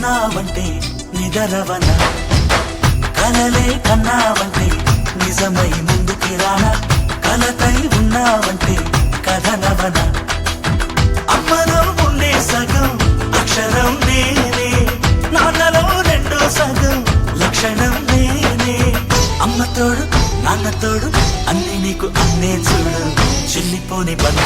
ఉన్నావంటే నిదరవన, కలలే కన్నావంటే నిజమై ముందుకి రానా, కలతై ఉన్నావంటే కథనవన. అమ్మలో ఉండే సగం అక్షరం నేనే, నాన్నలో రెండో సగం లక్షణం నేనే. అమ్మ తోడు నాన్న తోడు అన్ని నీకు అన్నే చూడు, చెల్లిపోని బంధం